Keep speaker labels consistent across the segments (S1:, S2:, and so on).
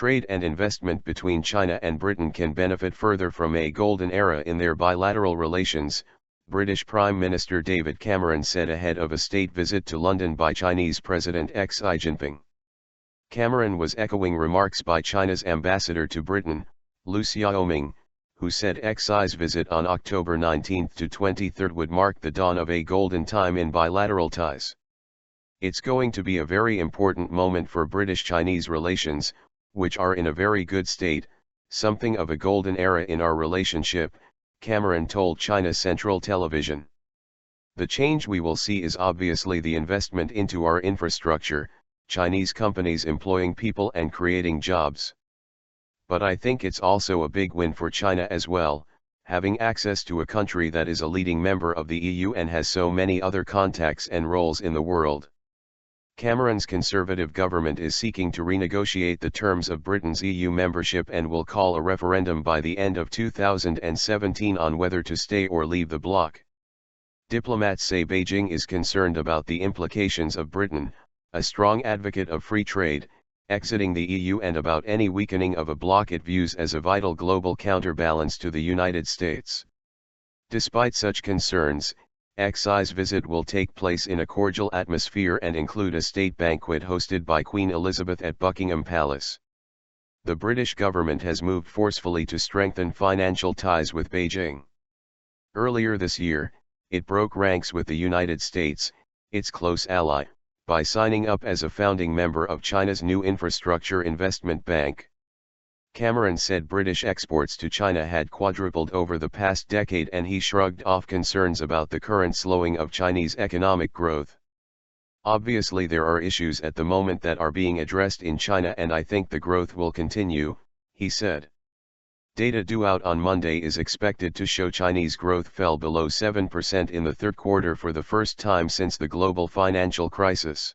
S1: Trade and investment between China and Britain can benefit further from a golden era in their bilateral relations, British Prime Minister David Cameron said ahead of a state visit to London by Chinese President Xi Jinping. Cameron was echoing remarks by China's ambassador to Britain, Liu Xiaoming, who said Xi's visit on October 19 to 23 would mark the dawn of a golden time in bilateral ties. It's going to be a very important moment for British-Chinese relations, which are in a very good state, something of a golden era in our relationship, Cameron told China Central Television. The change we will see is obviously the investment into our infrastructure, Chinese companies employing people and creating jobs. But I think it's also a big win for China as well, having access to a country that is a leading member of the EU and has so many other contacts and roles in the world. Cameron's Conservative government is seeking to renegotiate the terms of Britain's EU membership and will call a referendum by the end of 2017 on whether to stay or leave the bloc. Diplomats say Beijing is concerned about the implications of Britain, a strong advocate of free trade, exiting the EU and about any weakening of a bloc it views as a vital global counterbalance to the United States. Despite such concerns, Xi's visit will take place in a cordial atmosphere and include a state banquet hosted by Queen Elizabeth at Buckingham Palace. The British government has moved forcefully to strengthen financial ties with Beijing. Earlier this year, it broke ranks with the United States, its close ally, by signing up as a founding member of China's new Infrastructure Investment Bank. Cameron said British exports to China had quadrupled over the past decade and he shrugged off concerns about the current slowing of Chinese economic growth. Obviously there are issues at the moment that are being addressed in China and I think the growth will continue, he said. Data due out on Monday is expected to show Chinese growth fell below 7% in the third quarter for the first time since the global financial crisis.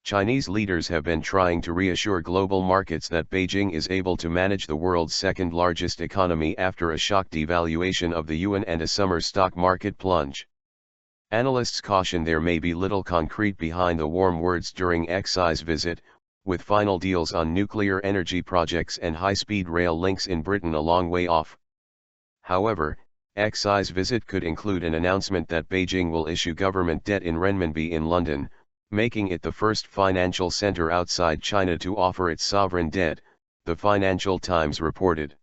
S1: Chinese leaders have been trying to reassure global markets that Beijing is able to manage the world's second-largest economy after a shock devaluation of the yuan and a summer stock market plunge. Analysts caution there may be little concrete behind the warm words during Xi's visit, with final deals on nuclear energy projects and high-speed rail links in Britain a long way off. However, Xi's visit could include an announcement that Beijing will issue government debt in renminbi in London, making it the first financial center outside China to offer its sovereign debt, the Financial Times reported.